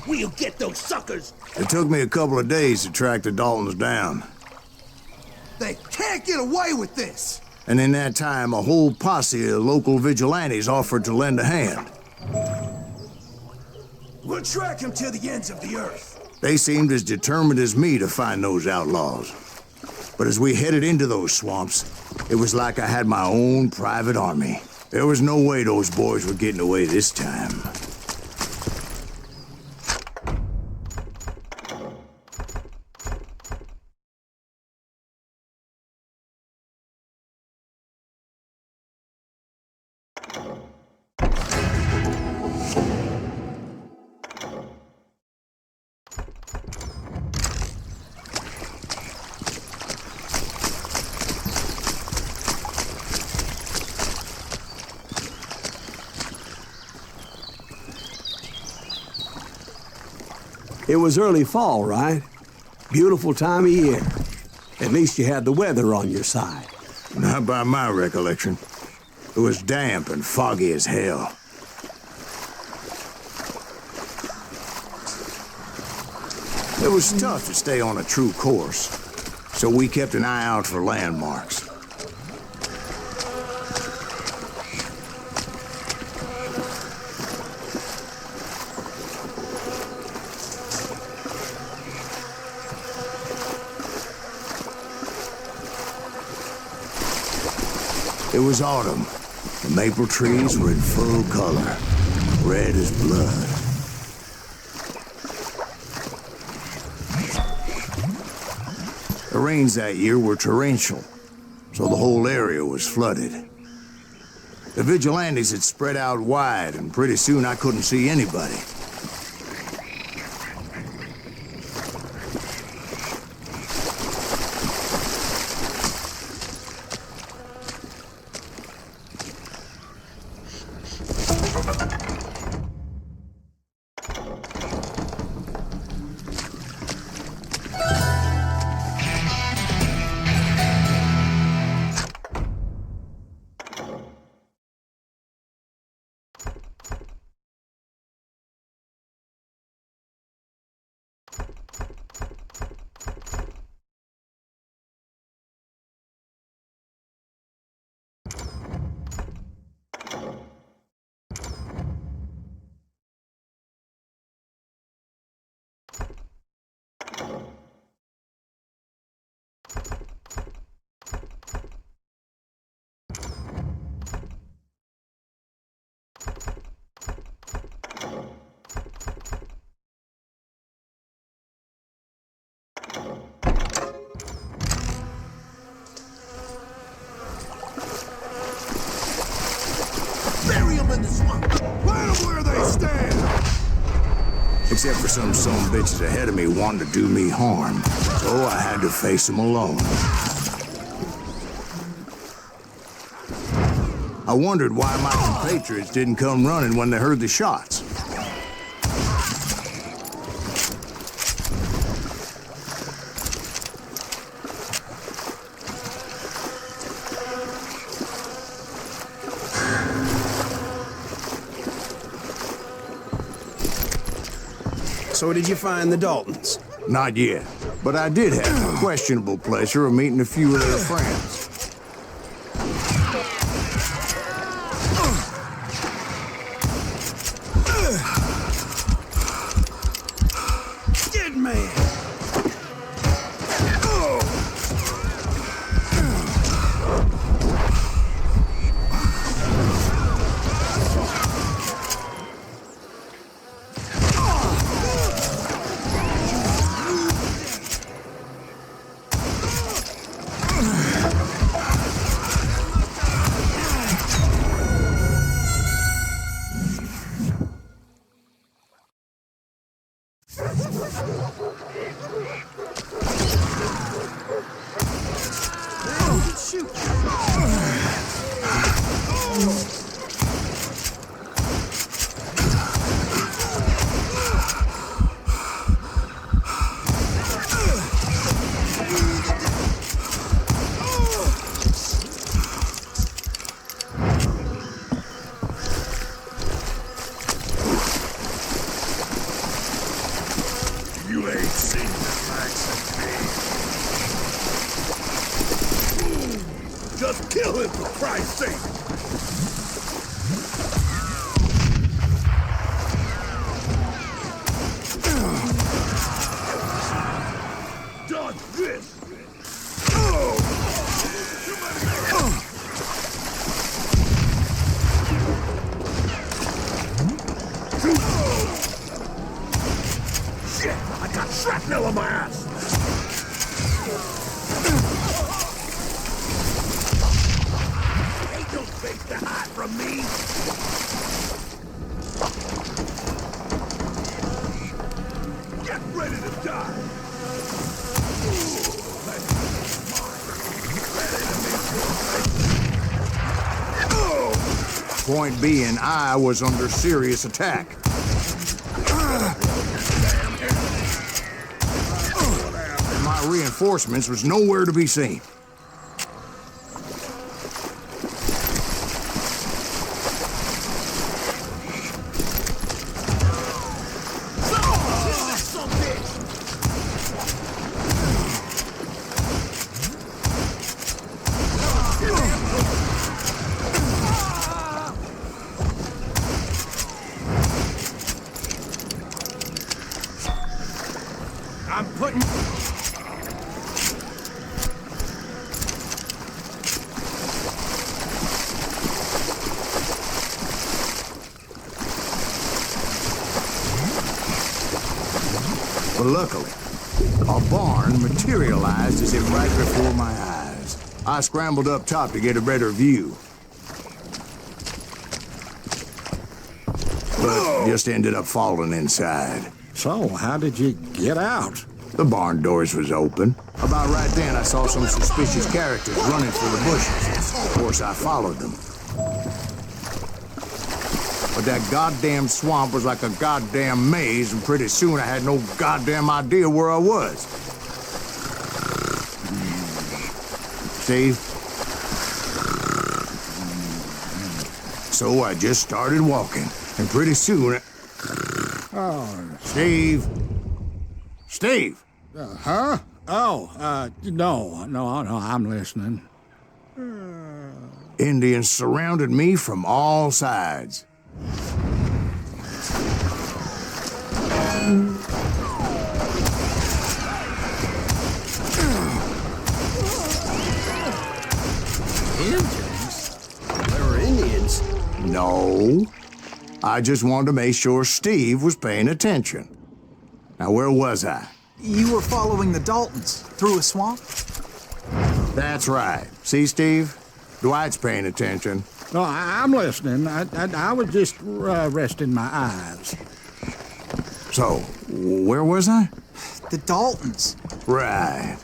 We'll get those suckers! It took me a couple of days to track the Daltons down. They can't get away with this! And in that time, a whole posse of local vigilantes offered to lend a hand. We'll track him to the ends of the earth. They seemed as determined as me to find those outlaws. But as we headed into those swamps, it was like I had my own private army. There was no way those boys were getting away this time. It was early fall, right? Beautiful time of year. At least you had the weather on your side. Not by my recollection. It was damp and foggy as hell. It was tough to stay on a true course, so we kept an eye out for landmarks. It was autumn. The maple trees were in full color, red as blood. The rains that year were torrential, so the whole area was flooded. The vigilantes had spread out wide, and pretty soon I couldn't see anybody. Bury them in the swamp! Plant them where they stand! Except for some bitches ahead of me wanting to do me harm, so I had to face them alone. I wondered why my compatriots didn't come running when they heard the shots. So did you find the Daltons? Not yet, but I did have the questionable pleasure of meeting a few of their friends. Dead man! You ain't seen the likes of me. Just kill him for Christ's sake! Done this! Shit! I got shrapnel on my ass! Ain't no face to hide from me! Get ready to die! Point being, I was under serious attack. My reinforcements was nowhere to be seen. I'm putting... But luckily, a barn materialized as if right before my eyes. I scrambled up top to get a better view. But just ended up falling inside. So, how did you get out? The barn doors was open. About right then, I saw some suspicious characters running for the bushes. Of course, I followed them. But that goddamn swamp was like a goddamn maze, and pretty soon I had no goddamn idea where I was. Steve? So I just started walking, and pretty soon... Steve? Steve! Huh? Oh, no, I'm listening. Indians surrounded me from all sides. Indians? There were Indians? No. I just wanted to make sure Steve was paying attention. Now, where was I? You were following the Daltons through a swamp? That's right. See, Steve? Dwight's paying attention. No, I'm listening. I was just resting my eyes. So, where was I? The Daltons. Right.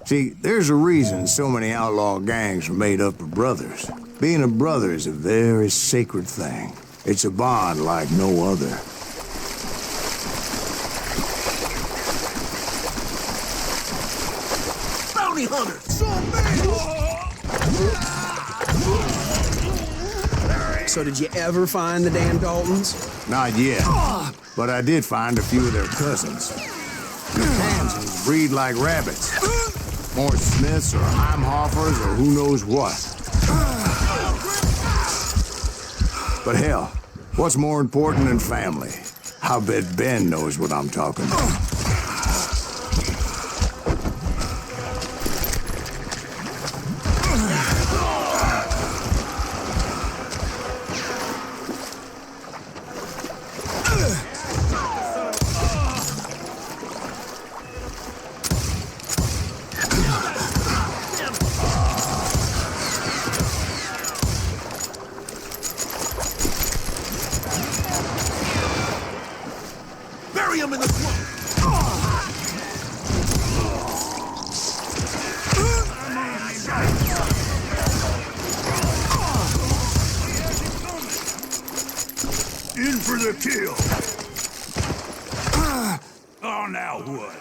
See, there's a reason so many outlaw gangs are made up of brothers. Being a brother is a very sacred thing. It's a bond like no other. Bounty hunter! So did you ever find the damn Daltons? Not yet. But I did find a few of their cousins. The Kansans breed like rabbits. More Smiths or Heimhoffers or who knows what. But hell, what's more important than family? I bet Ben knows what I'm talking about. Bury him in the swamp! In for the kill! Oh, now what?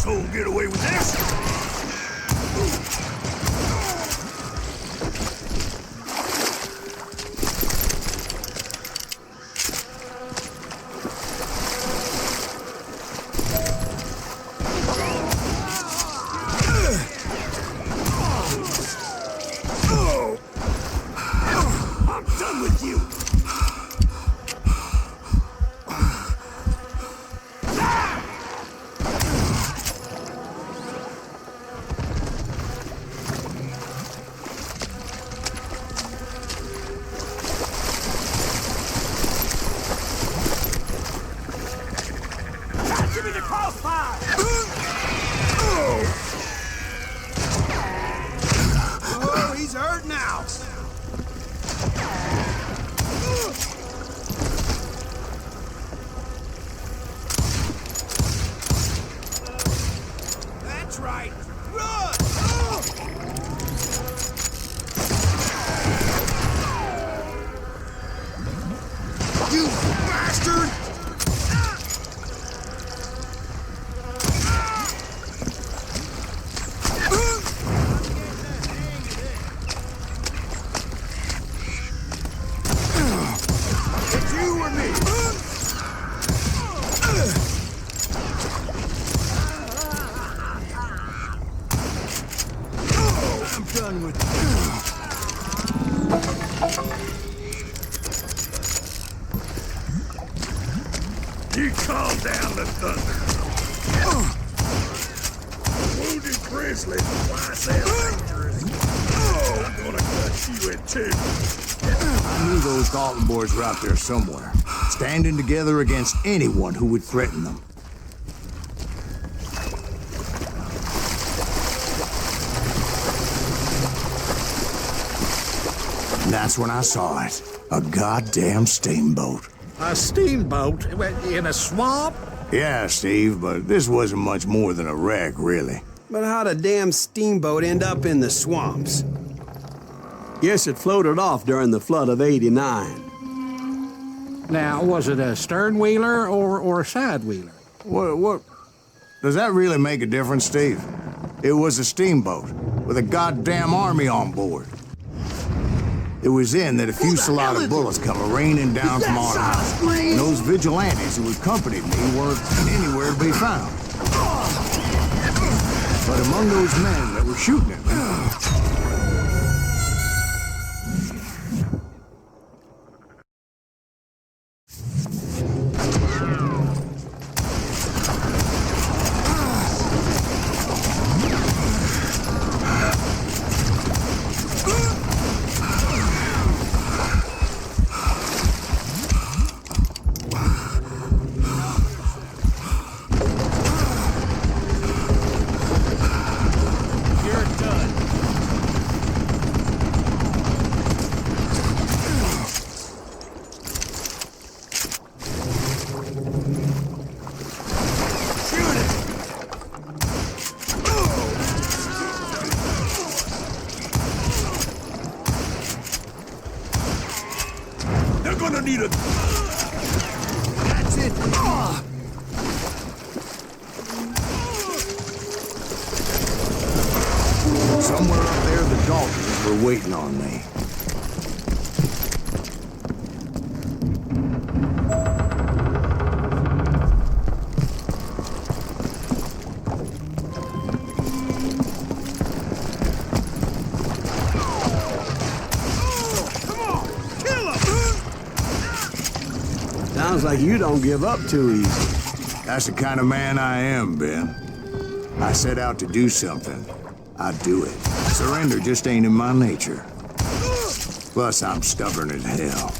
asshole get away with this? I'm done with you. Give me the crossfire! Oh, he's hurt now. That's right. Run! You bastard! It's you or me. I'm done with You calm down the thunder. Wounded grizzly, twice as dangerous. I'm gonna cut you in two. I knew those Dalton boys were out there somewhere, standing together against anyone who would threaten them. And that's when I saw it. A goddamn steamboat. A steamboat in a swamp? Yeah, Steve, but this wasn't much more than a wreck, really. But how'd a damn steamboat end up in the swamps? Guess it floated off during the flood of '89. Now, was it a stern wheeler or a side wheeler? What? Does that really make a difference, Steve? It was a steamboat with a goddamn army on board. It was then that a fusillade of bullets come raining down from on high. And those vigilantes who accompanied me weren't anywhere to be found. But among those men that were shooting at me, gonna need a... That's it. Somewhere up there, the Daltons were waiting on me. Sounds like you don't give up too easy. That's the kind of man I am, Ben. I set out to do something. I do it. Surrender just ain't in my nature. Plus, I'm stubborn as hell.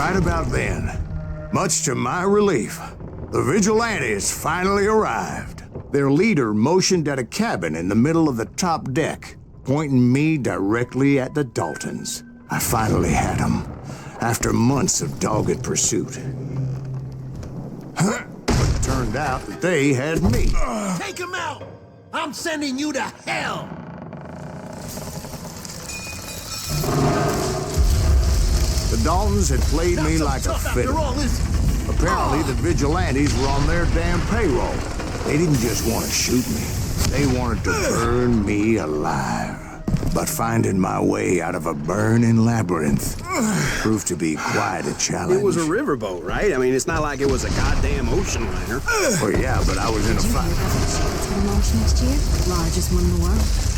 Right about then, much to my relief, the vigilantes finally arrived. Their leader motioned at a cabin in the middle of the top deck, pointing me directly at the Daltons. I finally had them, after months of dogged pursuit. But it turned out that they had me. Take him out! I'm sending you to hell! The Daltons had played me Not so like a tough fiddle. after all, is it? Apparently, the vigilantes were on their damn payroll. They didn't just want to shoot me. They wanted to burn me alive. But finding my way out of a burning labyrinth proved to be quite a challenge. It was a riverboat, right? I mean, it's not like it was a goddamn ocean liner. Well, yeah, but I was in a fight. To launch next year, largest one in the world.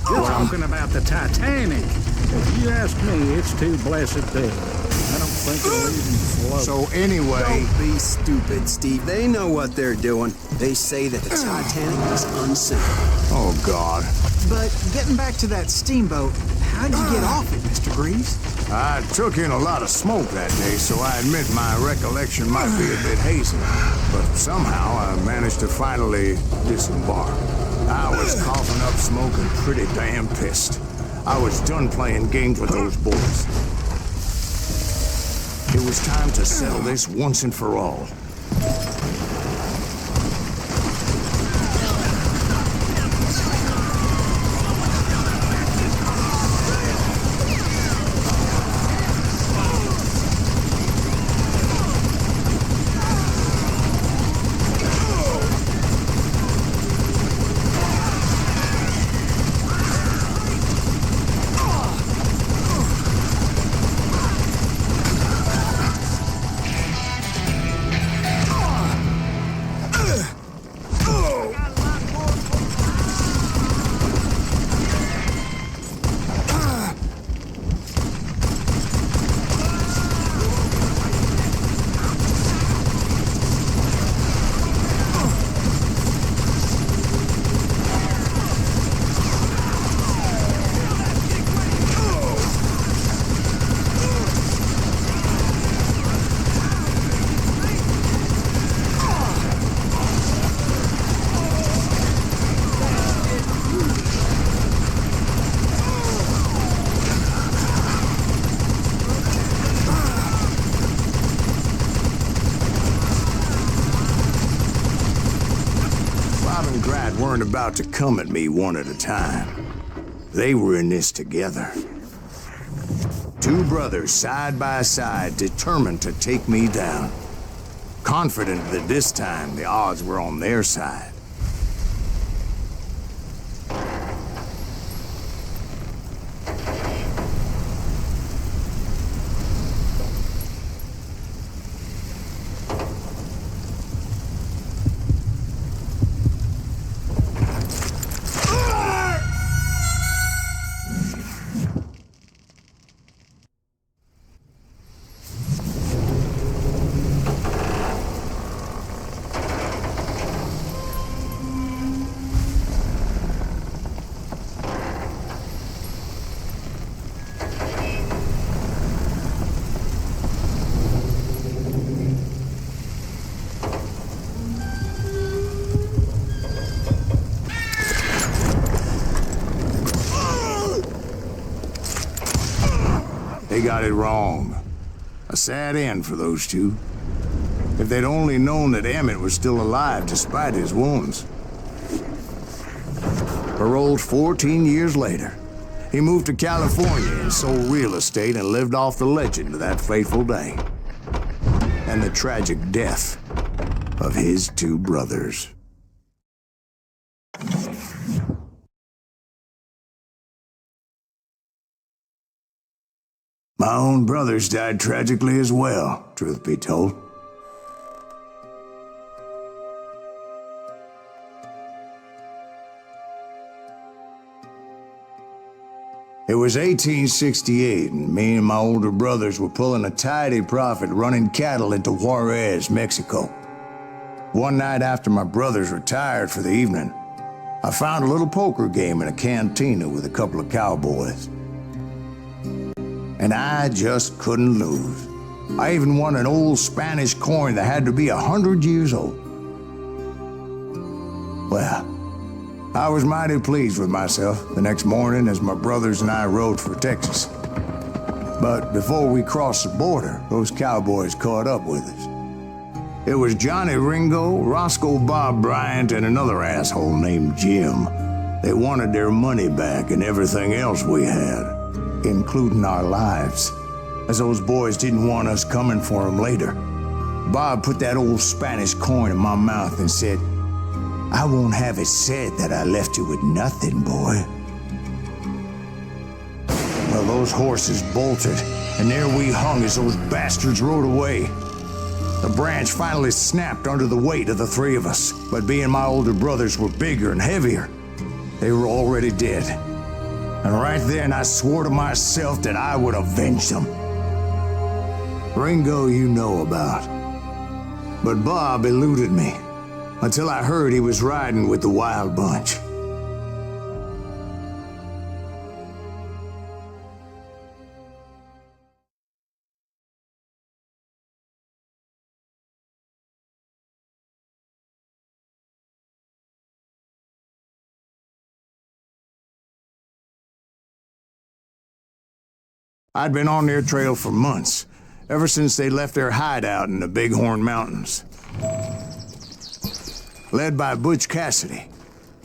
You're talking about the Titanic. If you ask me, it's too blessed big. I don't think it'll even float. So anyway, Don't be stupid, Steve. They know what they're doing. They say that the Titanic is unsinkable. oh God, But getting back to that steamboat, how'd you get off it, Mr. Greaves? I took in a lot of smoke that day, so I admit my recollection might be a bit hazy. But somehow I managed to finally disembark. I was coughing up smoke and pretty damn pissed. I was done playing games with those boys. It was time to settle this once and for all. Weren't about to come at me one at a time. They were in this together. Two brothers side by side, determined to take me down. Confident that this time the odds were on their side. They got it wrong. A sad end for those two. If they'd only known that Emmett was still alive despite his wounds. Paroled 14 years later, he moved to California and sold real estate and lived off the legend of that fateful day. And the tragic death of his two brothers. My own brothers died tragically as well, truth be told. It was 1868, and me and my older brothers were pulling a tidy profit running cattle into Juarez, Mexico. One night after my brothers retired for the evening, I found a little poker game in a cantina with a couple of cowboys. And I just couldn't lose. I even won an old Spanish coin that had to be 100 years old. Well, I was mighty pleased with myself the next morning as my brothers and I rode for Texas. But before we crossed the border, those cowboys caught up with us. It was Johnny Ringo, Roscoe Bob Bryant, and another asshole named Jim. They wanted their money back and everything else we had, including our lives, as those boys didn't want us coming for them later. Bob put that old Spanish coin in my mouth and said, "I won't have it said that I left you with nothing, boy." Well, those horses bolted, and there we hung as those bastards rode away. The branch finally snapped under the weight of the three of us, but being my older brothers were bigger and heavier, they were already dead. And right then I swore to myself that I would avenge them. Ringo you know about. But Bob eluded me, until I heard he was riding with the Wild Bunch. I'd been on their trail for months, ever since they left their hideout in the Bighorn Mountains. Led by Butch Cassidy,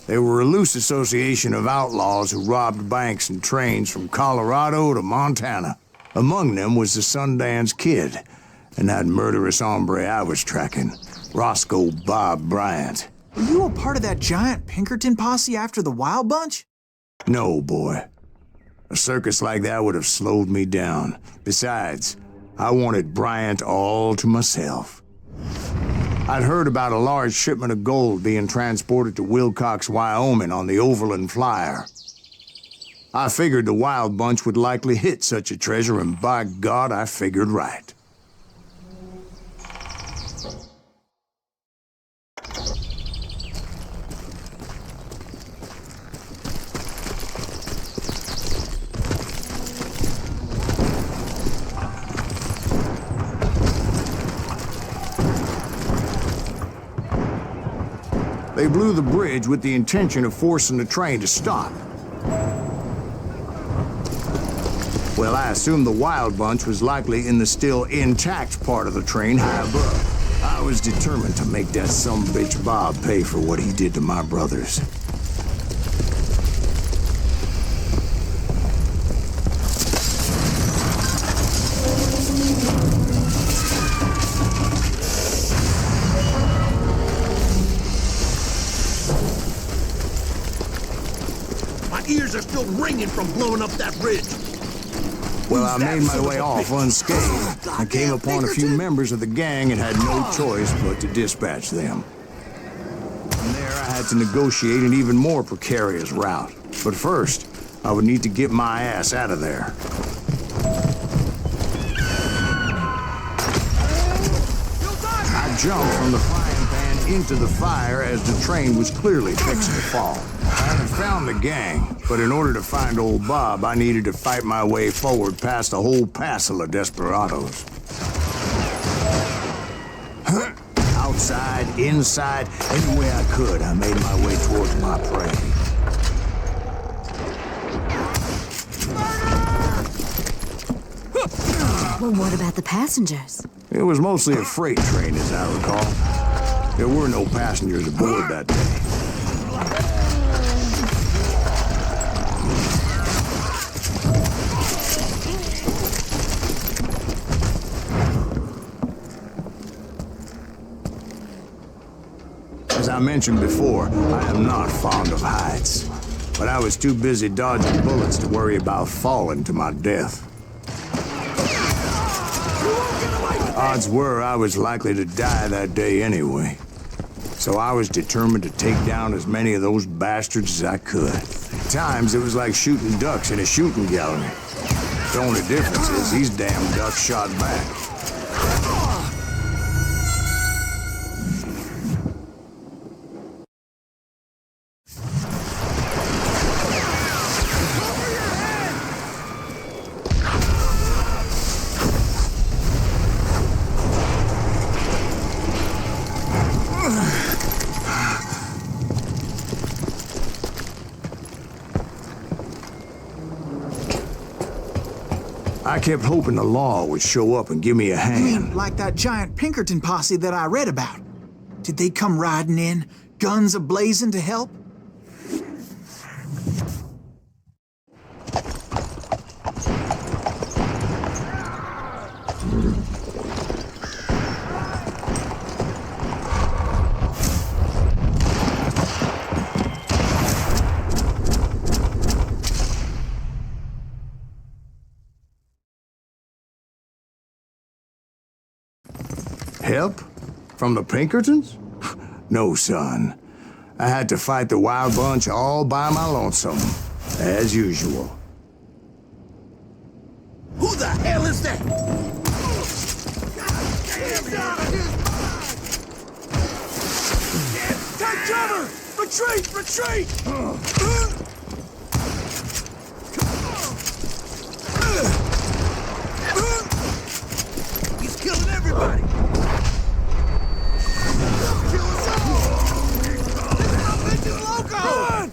they were a loose association of outlaws who robbed banks and trains from Colorado to Montana. Among them was the Sundance Kid, and that murderous hombre I was tracking, Roscoe Bob Bryant. Were you a part of that giant Pinkerton posse after the Wild Bunch? No, boy. A circus like that would have slowed me down. Besides, I wanted Bryant all to myself. I'd heard about a large shipment of gold being transported to Wilcox, Wyoming on the Overland Flyer. I figured the Wild Bunch would likely hit such a treasure, and by God, I figured right. They blew the bridge with the intention of forcing the train to stop. Well, I assumed the Wild Bunch was likely in the still intact part of the train high above. I was determined to make that sumbitch Bob pay for what he did to my brothers. Ears are still ringing from blowing up that ridge. Well, I made my way off unscathed. I came upon a few members of the gang and had no choice but to dispatch them. From there, I had to negotiate an even more precarious route. But first, I would need to get my ass out of there. I jumped from the frying pan into the fire as the train was clearly fixing to fall. I had found the gang, but in order to find old Bob, I needed to fight my way forward past a whole passel of desperados. Outside, inside, any way I could, I made my way towards my prey. Well, what about the passengers? It was mostly a freight train, as I recall. There were no passengers aboard that day. As I mentioned before, I am not fond of heights, but I was too busy dodging bullets to worry about falling to my death. Odds were I was likely to die that day anyway, so I was determined to take down as many of those bastards as I could. At times, it was like shooting ducks in a shooting gallery. The only difference is these damn ducks shot back. I kept hoping the law would show up and give me a You hand. mean like that giant Pinkerton posse that I read about? Did they come riding in, guns a-blazing to help? Help? From the Pinkertons? No, son. I had to fight the wild bunch all by my lonesome, as usual. Who the hell is that? Get out of his mind! Take cover! Retreat! Retreat! He's killing everybody! Kill us all! This is loco! Run!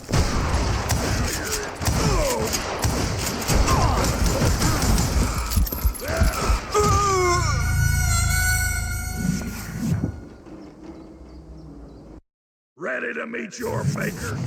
Ready to meet your maker.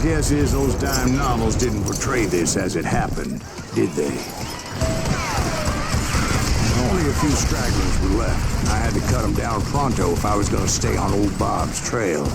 Guess is those dime novels didn't portray this as it happened, did they? Only a few stragglers were left. I had to cut them down pronto if I was going to stay on old Bob's trail.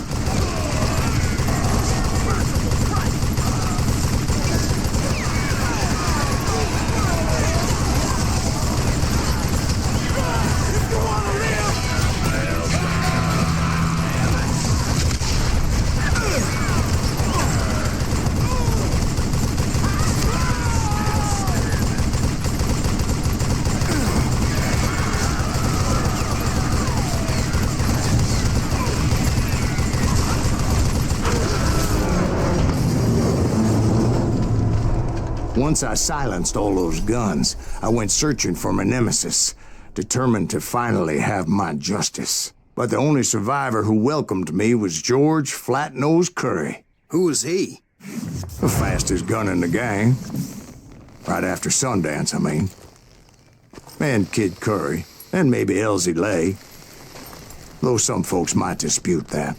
Once I silenced all those guns, I went searching for my nemesis, determined to finally have my justice. But the only survivor who welcomed me was George Flat-Nosed Curry. Who was he? The fastest gun in the gang. Right after Sundance, I mean. And Kid Curry, and maybe Elsie Lay. Though some folks might dispute that.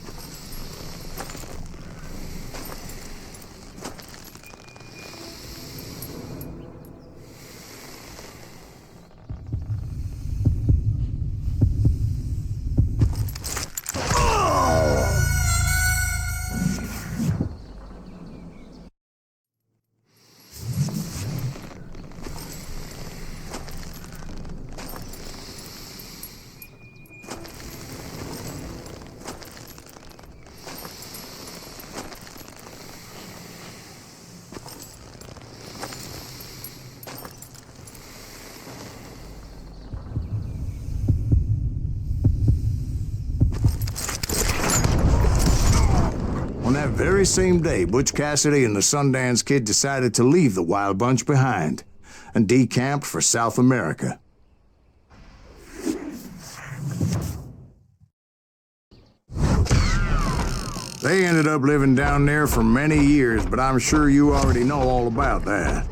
On that very same day, Butch Cassidy and the Sundance Kid decided to leave the Wild Bunch behind and decamped for South America. They ended up living down there for many years, but I'm sure you already know all about that.